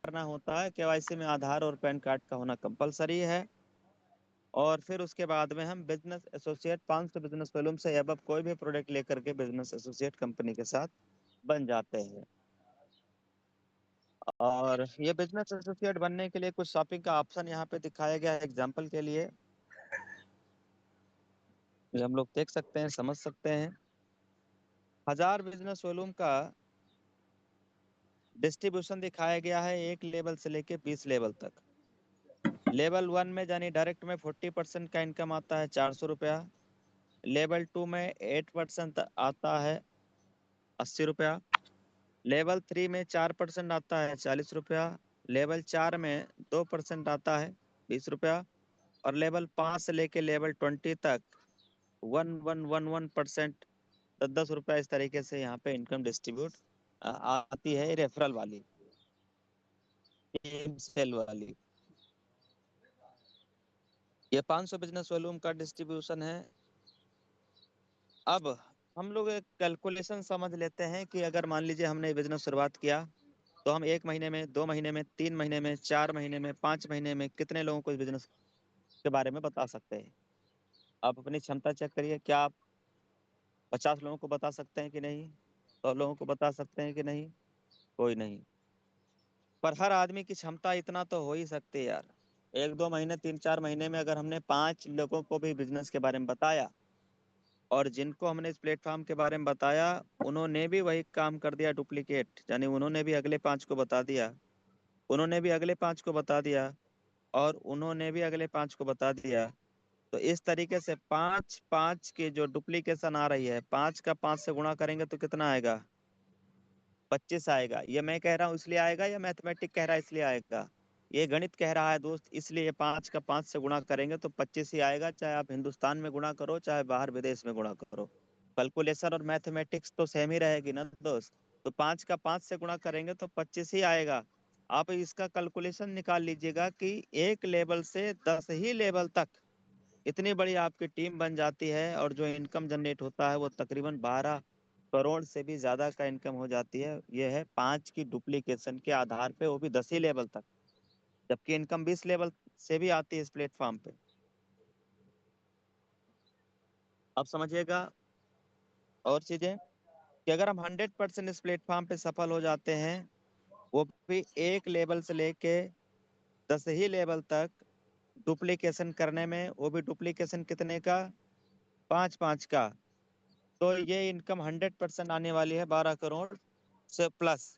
करना होता है, केवाईसी में आधार और पैन कार्ड का होना कंपलसरी है। और फिर उसके बाद में हम बिजनेस एसोसिएट 500 बिजनेस वॉल्यूम से अब कोई भी प्रोडक्ट लेकर के बिजनेस एसोसिएट कंपनी के साथ बन जाते हैं। और ये बिजनेस एसोसिएट बनने के लिए कुछ शॉपिंग का ऑप्शन यहाँ पे दिखाया गया है एग्जाम्पल के लिए, ये हम लोग देख सकते हैं, समझ सकते हैं। 1000 बिजनेस वॉल्यूम का डिस्ट्रीब्यूशन दिखाया गया है, एक लेवल से लेके 20 लेवल तक। लेवल 1 में यानी डायरेक्ट में 40% का इनकम आता है, 400 रुपया। लेवल 2 में 8% आता है, 80 रुपया। लेवल 3 में 4% आता है, 40 रुपया। लेवल 4 में 2% आता है, 20 रुपया। और लेवल 5 से लेके लेवल 20 तक 1111%, 10-10 रुपया, इस तरीके से यहाँ पे इनकम डिस्ट्रीब्यूट आती है, रेफरल वाली, सेल वाली। ये 500 बिजनेस वॉल्यूम का डिस्ट्रीब्यूशन है। अब हम लोग एक कैलकुलेशन समझ लेते हैं कि अगर मान लीजिए हमने बिजनेस शुरुआत किया, तो हम 1 महीने में, 2 महीने में, 3 महीने में, 4 महीने में, 5 महीने में कितने लोगों को इस बिजनेस के बारे में बता सकते हैं। आप अपनी क्षमता चेक करिए, क्या आप 50 लोगों को बता सकते हैं कि नहीं, 100 लोगों को बता सकते हैं कि नहीं, कोई नहीं। पर हर आदमी की क्षमता इतना तो हो ही सकती है यार। 1-2 महीने, 3-4 महीने में अगर हमने 5 लोगों को भी बिजनेस के बारे में बताया, और जिनको हमने इस प्लेटफॉर्म के बारे में बताया उन्होंने भी वही काम कर दिया डुप्लीकेट, यानी उन्होंने भी अगले 5 को बता दिया, उन्होंने भी अगले 5 को बता दिया, और उन्होंने भी अगले 5 को बता दिया, तो इस तरीके से 5-5 की जो डुप्लीकेशन आ रही है, 5 का 5 से गुणा करेंगे तो कितना आएगा, 25 आएगा। ये मैं कह रहा हूँ इसलिए आएगा, या मैथमेटिक कह रहा है इसलिए आएगा? ये गणित कह रहा है दोस्त, इसलिए 5 का 5 से गुणा करेंगे तो 25 ही आएगा, चाहे आप हिंदुस्तान में गुणा करो चाहे बाहर विदेश में गुणा करो। कैलकुलेशन और मैथमेटिक्स तो सेम ही रहेगी ना दोस्त। तो 5 का 5 से गुणा करेंगे तो 25 ही आएगा। आप इसका कैलकुलेशन निकाल लीजिएगा कि एक लेवल से 10 ही लेवल तक इतनी बड़ी आपकी टीम बन जाती है, और जो इनकम जनरेट होता है वो तकरीबन 12 करोड़ से भी ज्यादा का इनकम हो जाती है। यह है 5 की डुप्लीकेशन के आधार पे, वो भी 10 ही लेवल तक, जबकि इनकम 20 लेवल से भी आती है इस प्लेटफॉर्म पे। अब समझिएगा और चीजें, कि अगर हम 100% इस प्लेटफॉर्म पे सफल हो जाते हैं, वो भी एक लेवल से लेके 10 ही लेवल तक डुप्लीकेशन करने में, वो भी डुप्लीकेशन कितने का, 5-5 का, तो ये इनकम 100% आने वाली है 12 करोड़ से प्लस।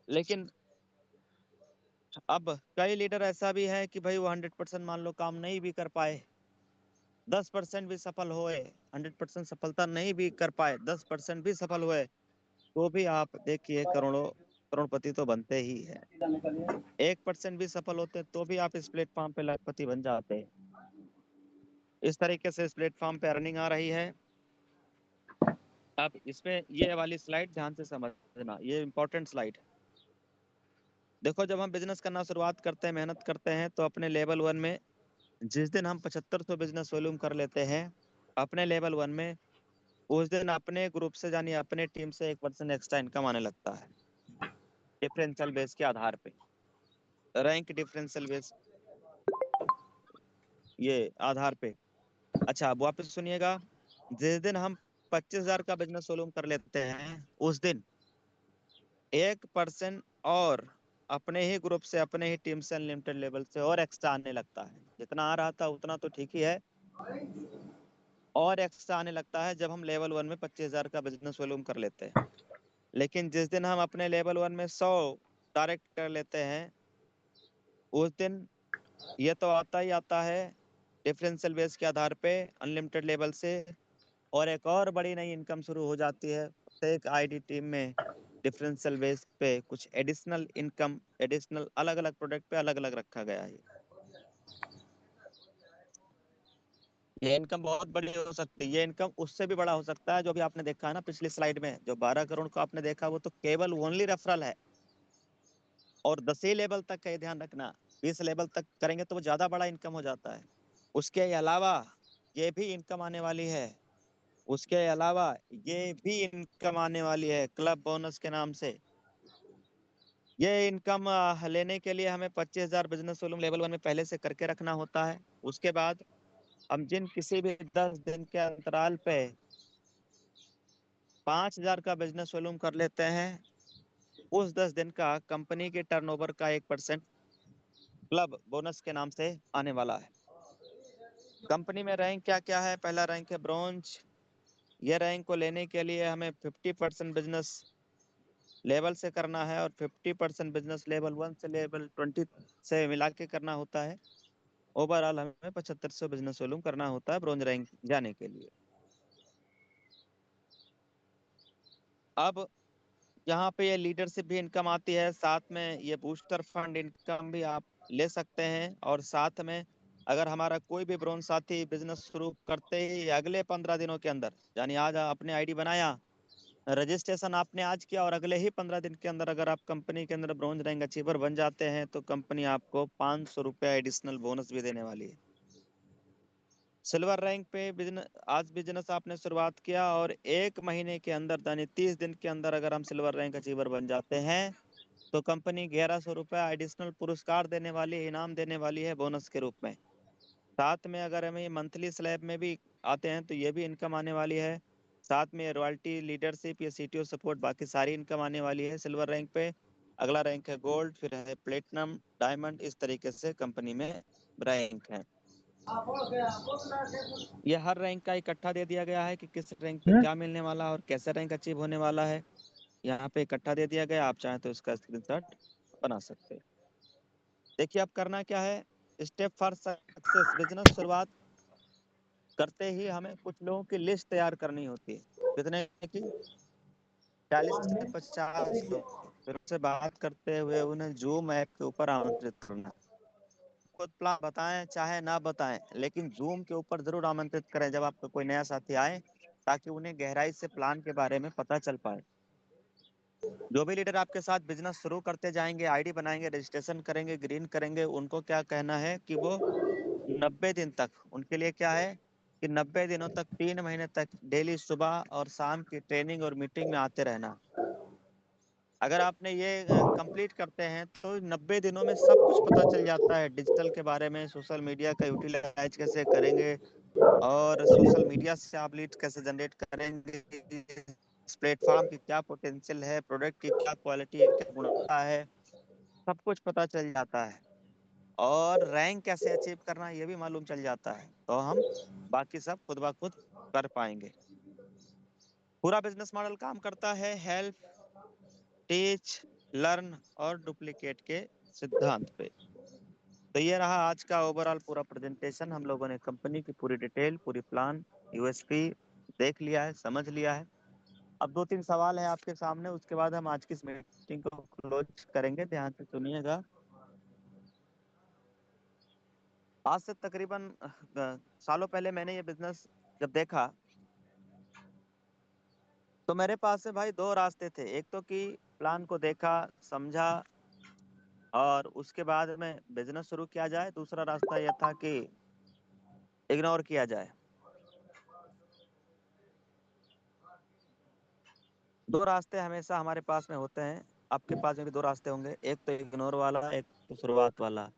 लेकिन अब कई लीडर ऐसा भी है कि भाई वो 100% मान लो काम नहीं भी कर पाए, 10% भी सफल हुए, 100% सफलता नहीं भी कर पाए, 10% भी सफल हुए, तो भी आप देखिए करोड़ों करोड़पति तो बनते ही है। 1% भी सफल होते तो भी आप इस प्लेटफॉर्म पे लखपति बन जाते हैं। इस तरीके से इस प्लेटफॉर्म पे अर्निंग आ रही है। अब इसमें ये वाली स्लाइड ध्यान से समझना, ये इंपॉर्टेंट स्लाइड है। देखो, जब हम बिजनेस करना शुरुआत करते हैं, मेहनत करते हैं, तो अपने लेवल 1 में जिस दिन हम 7500 बिजनेस वॉल्यूम कर लेते हैं अपने लेवल 1 में, उस दिन अपने ग्रुप से यानी अपने टीम से 1% एक्स्ट्रा इनकम आने लगता है, डिफरेंशियल बेस के आधार पे, रैंक डिफरेंशियल बेस, ये आधार पे। अच्छा, अब वापस सुनिएगा, जिस दिन हम 25,000 का बिजनेस वॉल्यूम कर लेते हैं, उस दिन 1% और अपने ही ग्रुप से, अपने ही टीम से, अनलिमिटेड लेवल से और एक्स्ट्रा आने लगता है। जितना आ रहा था उतना तो ठीक ही है, और एक्स्ट्रा आने लगता है जब हम लेवल 1 में 25,000 का बिजनेस वॉल्यूम कर लेते हैं। लेकिन जिस दिन हम अपने लेवल 1 में 100 डायरेक्ट कर लेते हैं, उस दिन ये तो आता ही आता है डिफरेंशियल बेस के आधार पे, अनलिमिटेड लेवल से। और एक और बड़ी नई इनकम शुरू हो जाती है, प्रत्येक आईडी टीम में डिफरेंशियल बेस पे कुछ एडिशनल इनकम, एडिशनल अलग अलग प्रोडक्ट पे अलग अलग रखा गया है। ये इनकम बहुत बड़ी हो सकती है, ये इनकम उससे भी बड़ा हो सकता है। जो भी आपने देखा है ना पिछली स्लाइड में, जो 12 करोड़ को आपने देखा, वो तो केवल ओनली रेफरल है, और 10 ही लेवल तक का ये ध्यान रखना। 20 लेवल तक करेंगे तो वो ज्यादा बड़ा इनकम हो जाता है। उसके अलावा ये भी इनकम आने वाली है, उसके अलावा ये भी इनकम आने वाली है क्लब बोनस के नाम से। ये इनकम लेने के लिए हमें 25,000 बिजनेस वॉल्यूम लेवल 1 में पहले से करके रखना होता है। उसके बाद हम जिन किसी भी 10 दिन के अंतराल पे 5,000 का बिजनेस वॉल्यूम कर लेते हैं, उस 10 दिन का कंपनी के टर्नओवर का 1% क्लब बोनस के नाम से आने वाला है। कंपनी में रैंक क्या क्या है? पहला रैंक है ब्रॉन्ज। ये रैंक को लेने के लिए हमें 50% बिजनेस लेवल से करना है और 50% बिजनेस लेवल 1 से लेवल 20 से मिला के करना होता है। ओवरऑल हमें 7500 बिजनेस वॉल्यूम करना होता है ब्रॉन्ज रैंक जाने के लिए। अब यहाँ पे ये लीडरशिप भी इनकम आती है, साथ में ये बूस्टर फंड इनकम भी आप ले सकते हैं। और साथ में अगर हमारा कोई भी ब्रोन साथी बिजनेस शुरू करते ही अगले 15 दिनों के अंदर, यानी आज आपने आईडी बनाया, रजिस्ट्रेशन आपने आज किया और अगले ही 15 दिन के अंदर अगर आप कंपनी के अंदर ब्रॉन्ज रैंक अचीवर बन जाते हैं तो कंपनी आपको 500 रुपया एडिशनल बोनस भी देने वाली है। सिल्वर रैंक पे बिजनेस, आज बिजनेस आपने शुरुआत किया और 1 महीने के अंदर यानी 30 दिन के अंदर अगर हम सिल्वर रैंक अचीवर बन जाते हैं तो कंपनी 1100 रुपया एडिशनल पुरस्कार देने वाली है, इनाम देने वाली है बोनस के रूप में। साथ में अगर हमें मंथली स्लैब में भी आते हैं तो ये भी इनकम आने वाली है। साथ में रॉयल्टी, लीडरशिप, या सीटीओ सपोर्ट, बाकी सारी इनकम आने वाली है सिल्वर रैंक पे। अगला रैंक है गोल्ड, फिर है प्लेटिनम, डायमंड, इस तरीके से कंपनी में रैंक है। ये हर रैंक का इकट्ठा दे दिया गया है कि किस रैंक पे क्या मिलने वाला है और कैसे रैंक अचीव होने वाला है। यहाँ पे इकट्ठा दे दिया गया, आप चाहें तो इसका स्क्रीनशॉट बना सकते हैं। देखिए अब करना क्या है। स्टेप फॉर सक्सेस, बिजनेस शुरुआत करते ही हमें कुछ लोगों की लिस्ट तैयार करनी होती है। कितने की? 40 से 50 लोग। फिर उनसे बात करते हुए उन्हें जूम ऐप के ऊपर आमंत्रित करना। खुद प्लान बताएं चाहे ना बताएं, लेकिन जूम के ऊपर जरूर आमंत्रित करें जब आपका कोई नया साथी आए, ताकि उन्हें गहराई से प्लान के बारे में पता चल पाए। जो भी लीडर आपके साथ बिजनेस शुरू करते जाएंगे, आईडी बनाएंगे, रजिस्ट्रेशन करेंगे, ग्रीन करेंगे, उनको क्या कहना है कि वो 90 दिन तक, उनके लिए क्या है कि 90 दिनों तक, 3 महीने तक डेली सुबह और शाम की ट्रेनिंग और मीटिंग में आते रहना। अगर आपने ये कंप्लीट करते हैं तो 90 दिनों में सब कुछ पता चल जाता है डिजिटल के बारे में, सोशल मीडिया का यूटिलाइज कैसे करेंगे और सोशल मीडिया से आप लीड कैसे जनरेट करेंगे, इस प्लेटफॉर्म की क्या पोटेंशियल है, प्रोडक्ट की क्या क्वालिटी है, क्या गुणवत्ता है, सब कुछ पता चल जाता है। और रैंक कैसे अचीव करना है ये भी मालूम चल जाता है, तो हम बाकी सब खुद ब खुद कर पाएंगे। पूरा बिजनेस मॉडल काम करता है हेल्प, टीच, लर्न और डुप्लीकेट के सिद्धांत पे। तो ये रहा आज का ओवरऑल पूरा प्रेजेंटेशन। हम लोगों ने कंपनी की पूरी डिटेल, पूरी प्लान, यूएसपी देख लिया है, समझ लिया है। अब 2-3 सवाल है आपके सामने, उसके बाद हम आज की इस मीटिंग को क्लोज करेंगे। ध्यान से सुनिएगा। आज से तकरीबन सालों पहले मैंने ये बिजनेस जब देखा तो मेरे पास से भाई दो रास्ते थे। एक तो कि प्लान को देखा, समझा और उसके बाद में बिजनेस शुरू किया जाए। दूसरा रास्ता यह था कि इग्नोर किया जाए। दो रास्ते हमेशा हमारे पास में होते हैं, आपके पास में भी दो रास्ते होंगे, एक तो इग्नोर वाला, एक तो शुरुआत वाला।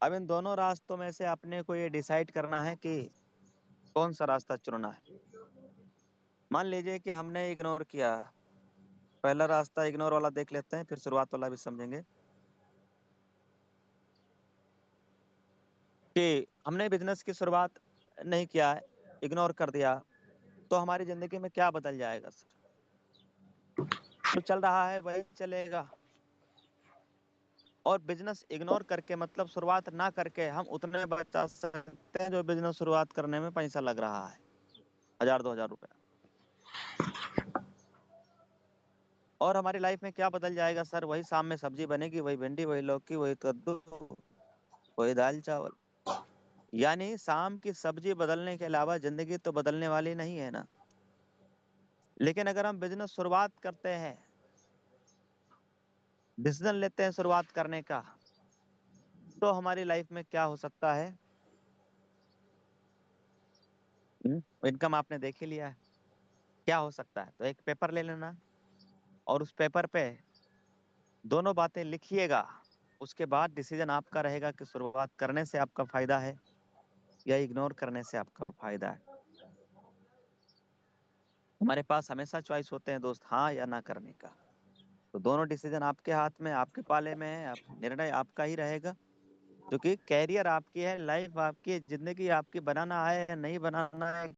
अब इन दोनों रास्तों में से अपने को ये डिसाइड करना है कि कौन सा रास्ता चुनना है। मान लीजिए कि हमने इग्नोर किया, पहला रास्ता इग्नोर वाला देख लेते हैं, फिर शुरुआत वाला भी समझेंगे। कि हमने बिजनेस की शुरुआत नहीं किया है, इग्नोर कर दिया, तो हमारी जिंदगी में क्या बदल जाएगा सर? जो चल रहा है वही चलेगा। और बिजनेस इग्नोर करके मतलब शुरुआत ना करके हम उतने बचा सकते हैं जो बिजनेस शुरुआत करने में पैसा लग रहा है, 1,000-2,000 रुपया। और हमारी लाइफ में क्या बदल जाएगा सर? वही शाम में सब्जी बनेगी, वही भिंडी, वही लौकी, वही कद्दू, वही दाल चावल। यानी शाम की सब्जी बदलने के अलावा जिंदगी तो बदलने वाली नहीं है ना। लेकिन अगर हम बिजनेस शुरुआत करते हैं, डिसीजन लेते हैं शुरुआत करने का, तो हमारी लाइफ में क्या हो सकता है? इनकम आपने देख ही लिया है, क्या हो सकता है। तो एक पेपर ले लेना और उस पेपर पे दोनों बातें लिखिएगा। उसके बाद डिसीजन आपका रहेगा कि शुरुआत करने से आपका फायदा है या इग्नोर करने से आपका फायदा है। हमारे पास हमेशा चॉइस होते हैं दोस्त, हाँ या ना करने का। तो दोनों डिसीजन आपके हाथ में, आपके पाले में है, निर्णय आपका ही रहेगा। क्योंकि कैरियर आपकी है, लाइफ आपकी है, जिंदगी आपकी, बनाना है या नहीं बनाना है